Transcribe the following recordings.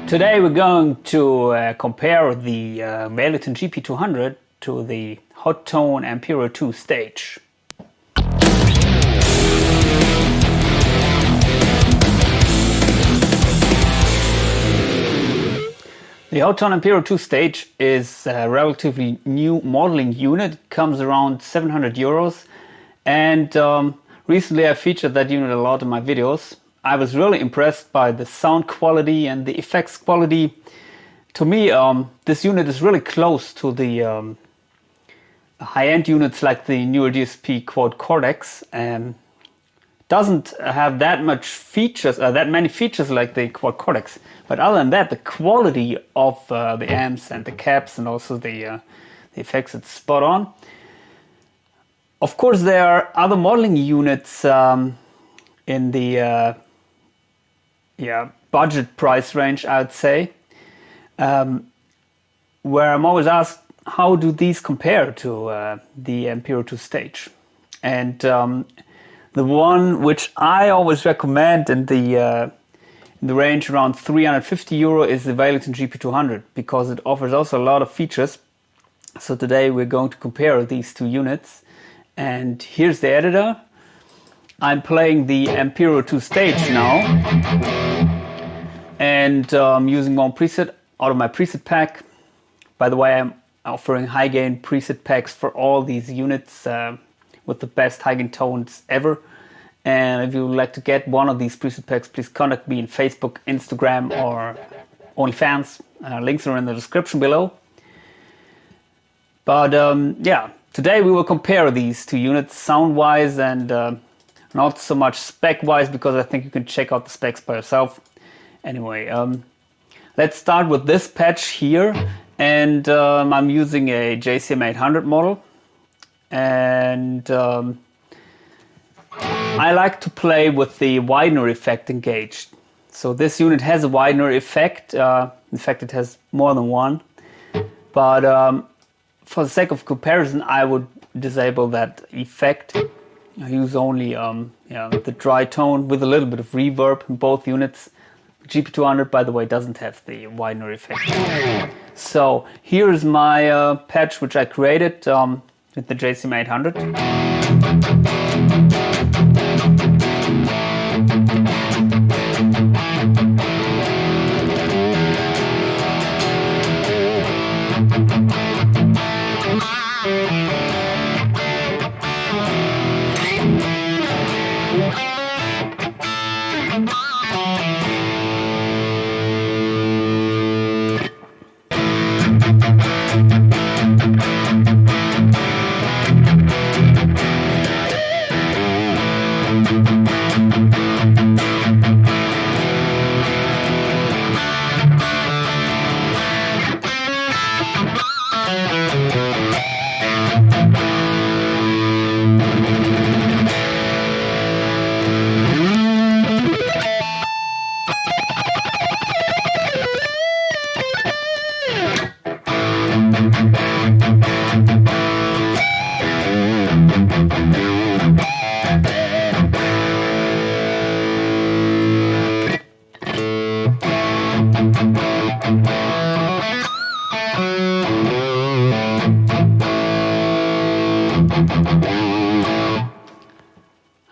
Today we're going to compare the Valeton GP-200 to the Hotone Ampero 2 stage. The Hotone Ampero 2 stage is a relatively new modeling unit. It comes around 700 euros, and recently I featured that unit a lot in my videos. I was really impressed by the sound quality and the effects quality. To me, this unit is really close to the high-end units like the newer DSP Cortex, and doesn't have that much features, that many features like the Cortex. But other than that, the quality of the amps and the caps and also the effects, it's spot on. Of course, there are other modeling units in the budget price range, I would say, where I'm always asked, how do these compare to the Ampero 2 stage? And the one which I always recommend in the range around 350 euro is the Valeton GP-200, because it offers also a lot of features. So today we're going to compare these two units. And here's the editor. I'm playing the Ampero 2 stage now, and using one preset out of my preset pack. By the way, I'm offering high gain preset packs for all these units with the best high gain tones ever. And if you would like to get one of these preset packs, please contact me on Facebook, Instagram, or OnlyFans. Links are in the description below. But yeah, today we will compare these two units sound-wise and not so much spec-wise, because I think you can check out the specs by yourself. Anyway, let's start with this patch here, and I'm using a JCM800 model, and I like to play with the widener effect engaged. So this unit has a widener effect. In fact, it has more than one, but for the sake of comparison, I would disable that effect. I use only the dry tone with a little bit of reverb in both units. GP-200, by the way, doesn't have the widener effect. So here is my patch which I created with the JCM800.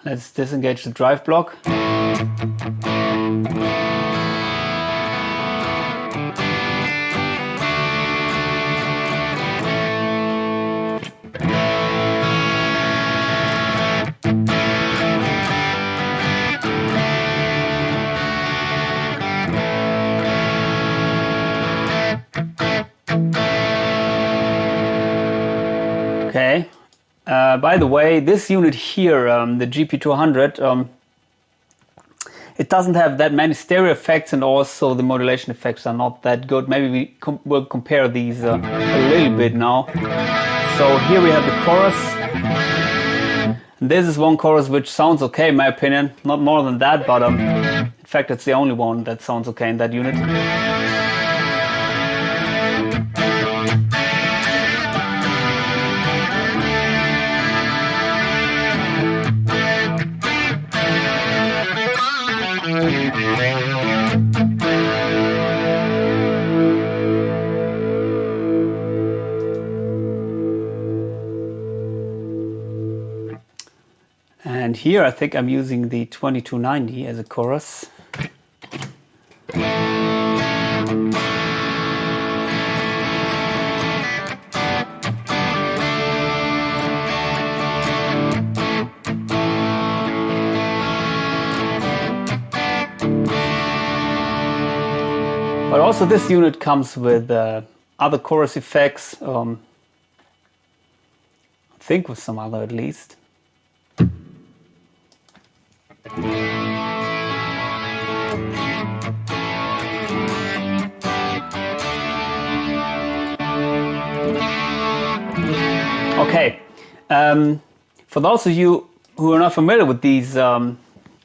Let's disengage the drive block. Okay. By the way, this unit here, the GP-200, it doesn't have that many stereo effects, and also the modulation effects are not that good. Maybe we will compare these a little bit now. So here we have the chorus. This is one chorus which sounds okay in my opinion, not more than that, but in fact it's the only one that sounds okay in that unit. And here I think I'm using the 2290 as a chorus. But also this unit comes with other chorus effects, I think with some other at least. Okay, for those of you who are not familiar with these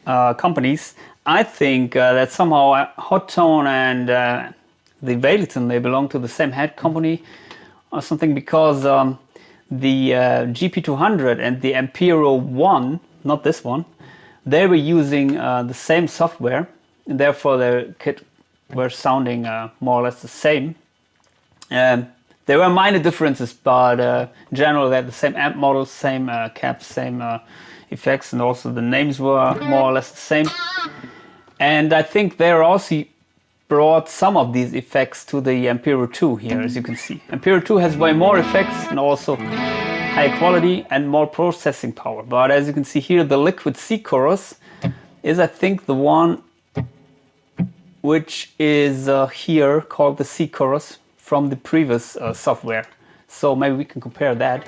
companies, I think that somehow Hotone and the Valeton, they belong to the same head company or something, because the GP-200 and the Ampero 1, not this one, they were using the same software, and therefore the kit were sounding more or less the same. There were minor differences, but in general they had the same amp model, same caps, same effects, and also the names were more or less the same. And I think they also brought some of these effects to the Ampero 2 here, as you can see. Ampero 2 has way more effects and also higher quality and more processing power. But as you can see here, the liquid C chorus is, I think, the one which is here called the C chorus from the previous software. So maybe we can compare that.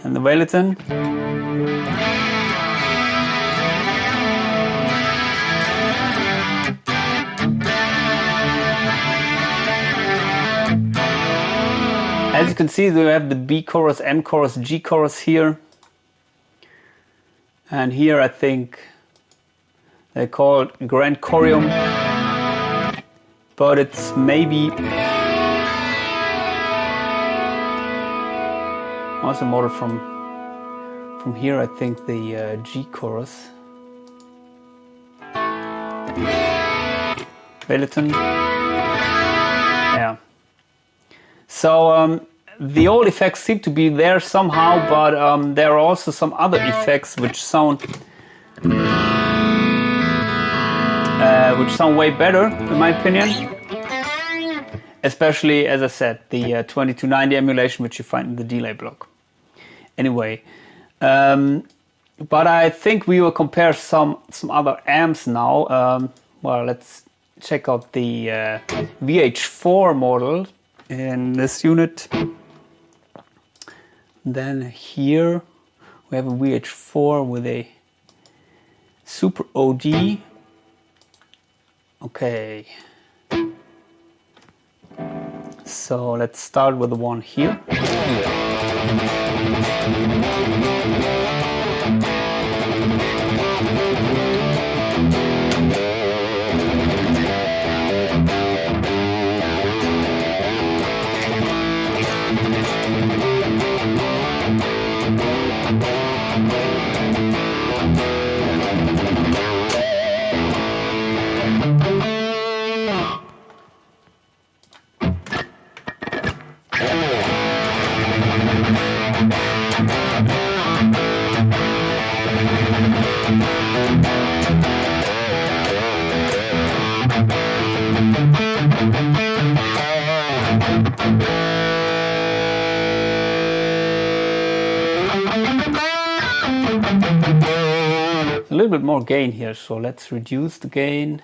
And the Valeton. As you can see, we have the B chorus, M chorus, G chorus here. And here I think they call it Grand Chorium, but it's maybe also model from here, I think the G chorus. Valeton. Yeah. So the old effects seem to be there somehow, but there are also some other effects which sound way better, in my opinion. Especially, as I said, the 2290 emulation, which you find in the delay block. Anyway, but I think we will compare some other amps now. Well, let's check out the VH4 model in this unit. Then here we have a VH4 with a Super OD. Okay. So let's start with the one here. little bit more gain here, so let's reduce the gain.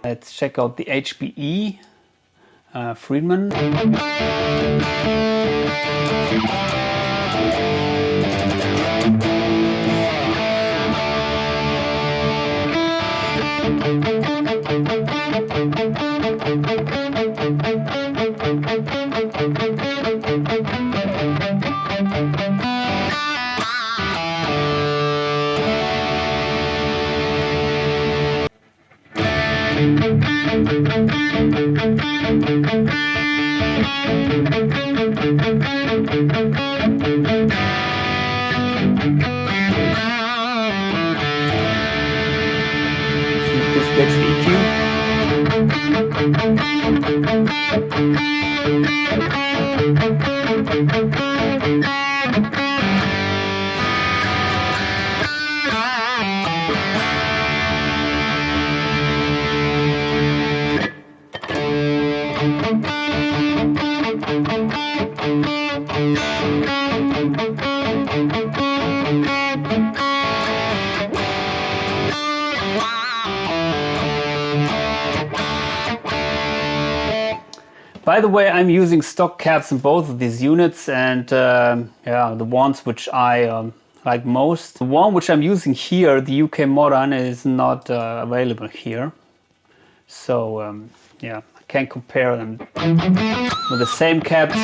Let's check out the HPE Friedman. This gets the EQ. By the way, I'm using stock cabs in both of these units, and yeah, the ones which I like most. The one which I'm using here, the UK Modern, is not available here. So yeah, I can't compare them with the same cabs.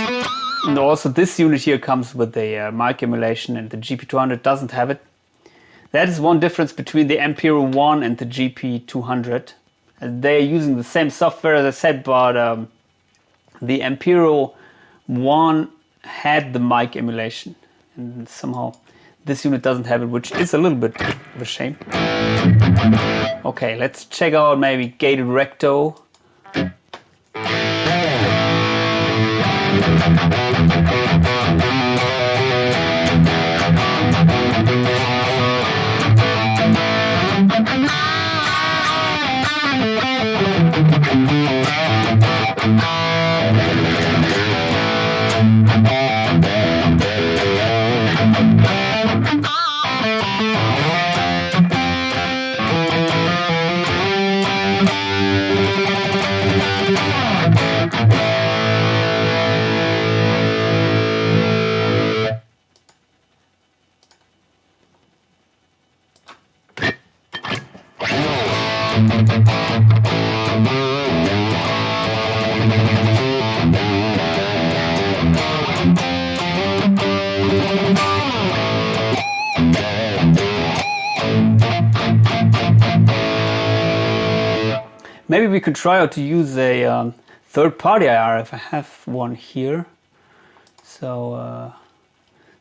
And also this unit here comes with the mic emulation, and the GP200 doesn't have it. That is one difference between the Ampero 1 and the GP200. They're using the same software as I said, but the Ampero 1 had the mic emulation, and somehow this unit doesn't have it, which is a little bit of a shame. Okay, let's check out maybe gated recto. Maybe we could try out to use a third-party IR if I have one here. So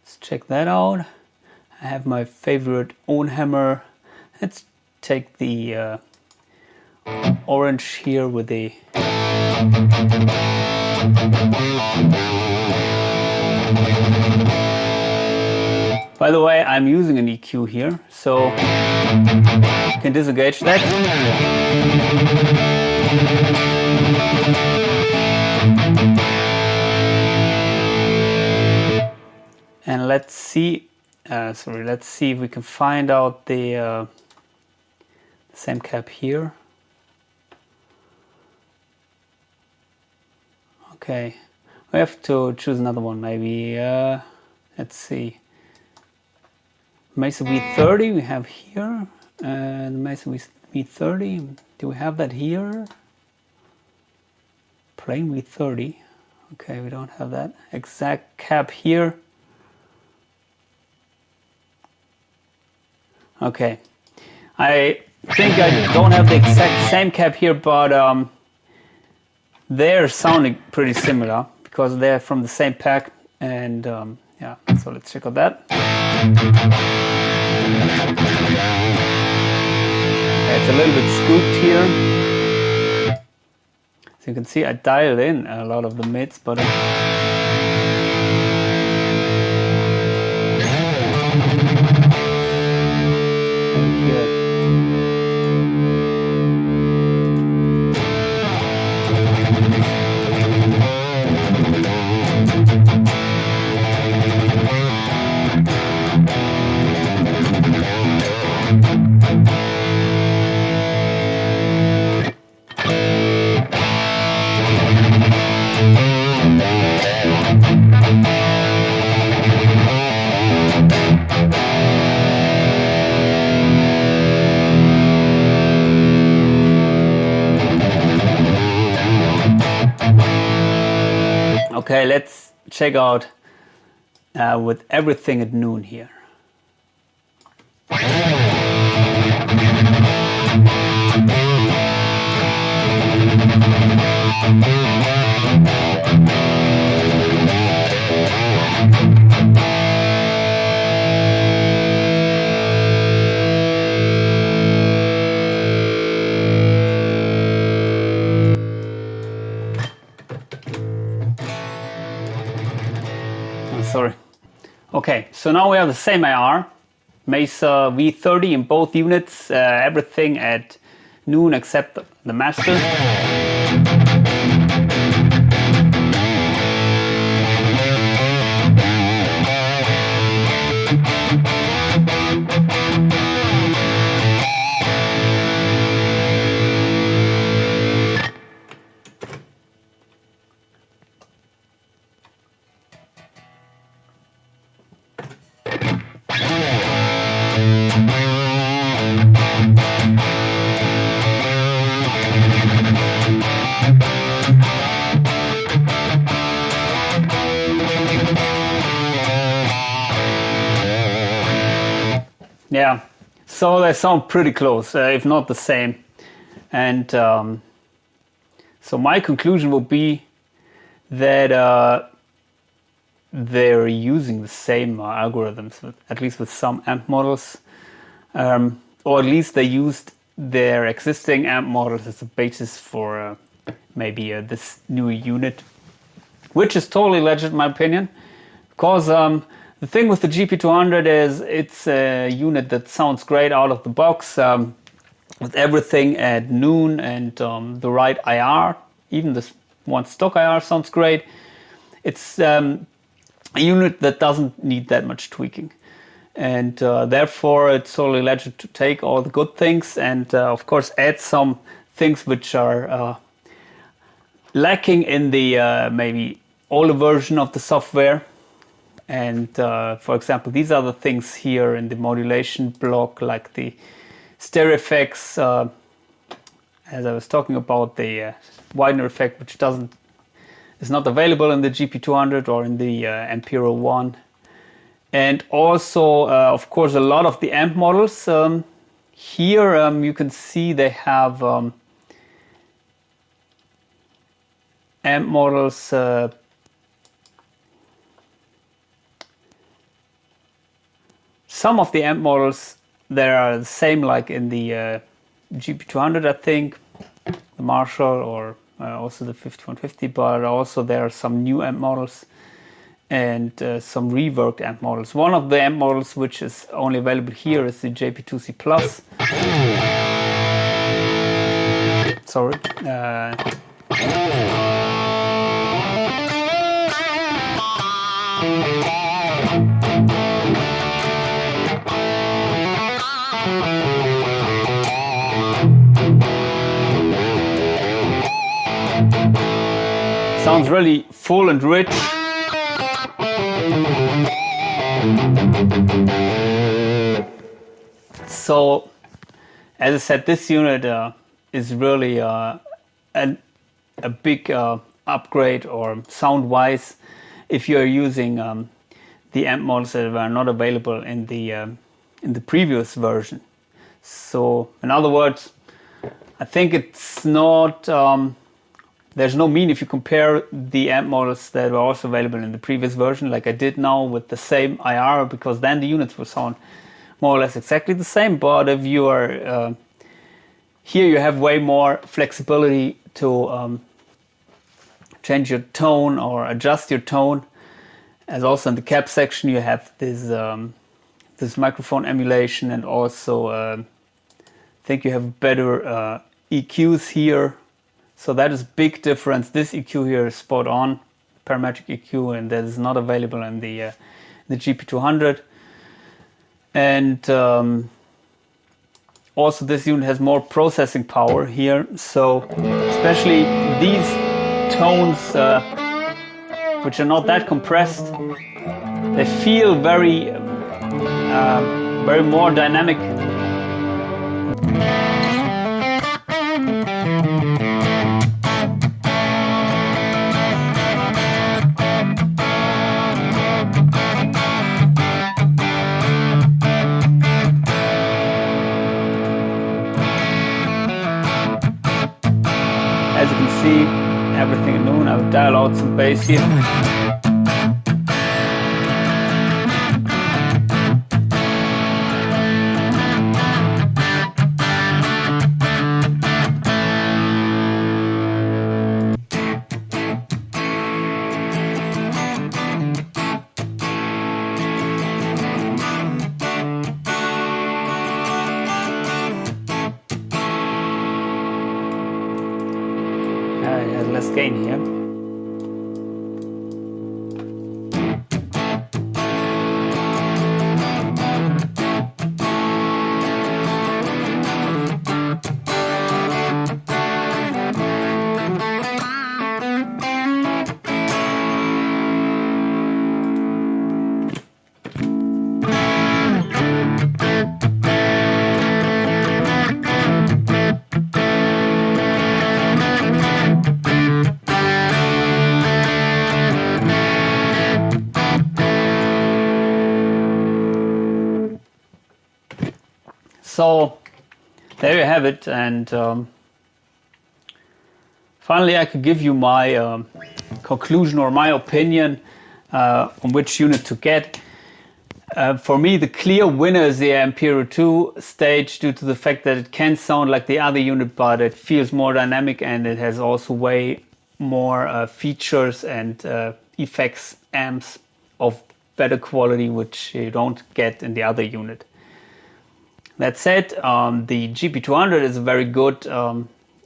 let's check that out. I have my favorite own hammer. Let's take the orange here with the By the way, I'm using an EQ here, so you can disengage that. And let's see, let's see if we can find out the same cap here. Okay, we have to choose another one maybe. Let's see. Mesa V30 we have here, and Mesa V30, do we have that here? Plain V30, okay, we don't have that exact cap here. Okay, I think I don't have the exact same cap here, but they're sounding pretty similar because they're from the same pack, and yeah, so let's check out that. it's a little bit scooped here. So you can see I dialed in a lot of the mids, but okay, let's check out with everything at noon here. Sorry. Okay, so now we have the same IR, Mesa V30 in both units, everything at noon except the master. Yeah, so they sound pretty close, if not the same. And so my conclusion will be that they're using the same algorithms, at least with some amp models, or at least they used their existing amp models as a basis for maybe this new unit, which is totally legit in my opinion, because the thing with the GP200 is it's a unit that sounds great out of the box, with everything at noon and the right IR. Even this one stock IR sounds great. It's a unit that doesn't need that much tweaking, and therefore it's totally legit to take all the good things and of course add some things which are lacking in the maybe older version of the software. And for example, these are the things here in the modulation block, like the stereo effects, as I was talking about, the widener effect, which is not available in the GP200 or in the Ampero 1. And also, of course, a lot of the amp models. Here you can see they have amp models some of the amp models, they are the same like in the GP200, I think, the Marshall, or also the 5150, but also there are some new amp models and some reworked amp models. One of the amp models which is only available here is the JP2C Plus. Sorry. Sounds really full and rich. So, as I said, this unit is really a big upgrade, or sound-wise, if you are using the amp models that are not available in the previous version. So, in other words, I think it's not. There's no mean if you compare the amp models that were also available in the previous version, like I did now with the same IR, because then the units will sound more or less exactly the same. But if you are here you have way more flexibility to change your tone or adjust your tone. As also in the cap section you have this this microphone emulation, and also I think you have better EQs here. So that is a big difference. This EQ here is spot on, parametric EQ, and that is not available in the GP200. And also this unit has more processing power here. So especially these tones, which are not that compressed, they feel very more dynamic. As you can see, everything in noon. I'll dial out some bass here. It has less gain here. So there you have it, and finally I could give you my conclusion or my opinion on which unit to get. For me, the clear winner is the Ampero 2 stage, due to the fact that it can sound like the other unit, but it feels more dynamic, and it has also way more features and effects, amps of better quality, which you don't get in the other unit. That said, the GP200 is a very good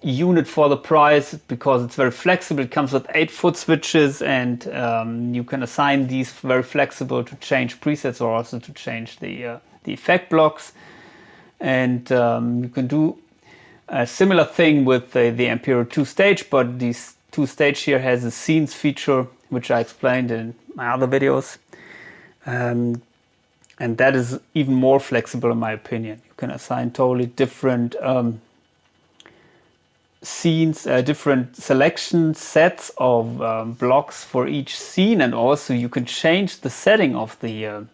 unit for the price, because it's very flexible. It comes with 8-foot switches, and you can assign these very flexible to change presets or also to change the effect blocks. And you can do a similar thing with the Ampero 2 stage, but this 2 stage here has a scenes feature, which I explained in my other videos. And that is even more flexible in my opinion. You can assign totally different scenes, different selection sets of blocks for each scene, and also you can change the setting of the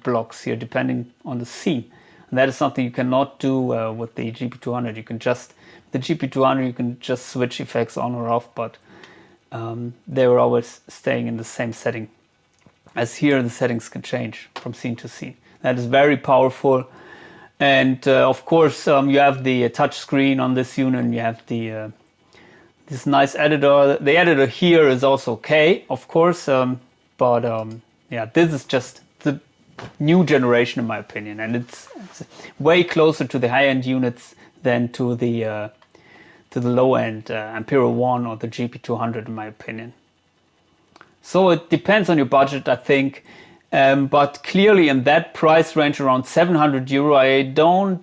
blocks here depending on the scene. And that is something you cannot do with the GP200. You can just switch effects on or off, but they were always staying in the same setting. As here, the settings can change from scene to scene. That is very powerful. And of course, you have the touch screen on this unit, and you have the this nice editor. The editor here is also okay, of course, but yeah, this is just the new generation in my opinion, and it's way closer to the high-end units than to the low-end Ampero 1 or the GP200 in my opinion. So it depends on your budget, I think, but clearly in that price range around 700 euro, I don't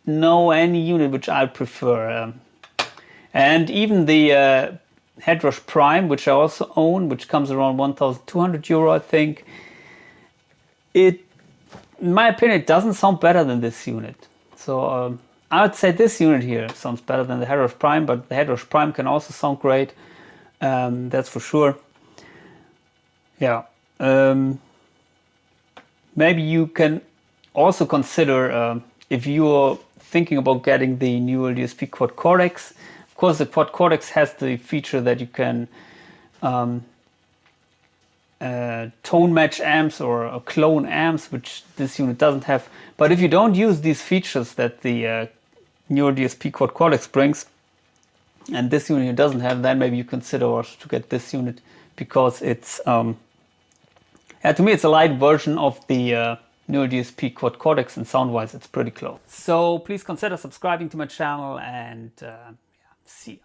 know any unit which I prefer. And even the Headrush Prime, which I also own, which comes around 1,200 euro, I think, in my opinion, it doesn't sound better than this unit. So I would say this unit here sounds better than the Headrush Prime, but the Headrush Prime can also sound great, that's for sure. Yeah, maybe you can also consider, if you're thinking about getting the new DSP Quad Cortex. Of course, the Quad Cortex has the feature that you can tone match amps or clone amps, which this unit doesn't have. But if you don't use these features that the newer DSP quad Cortex brings, and this unit doesn't have, then maybe you consider also to get this unit, because it's to me it's a light version of the newer DSP quad Cortex, and sound wise it's pretty close. So please consider subscribing to my channel, and yeah, see ya.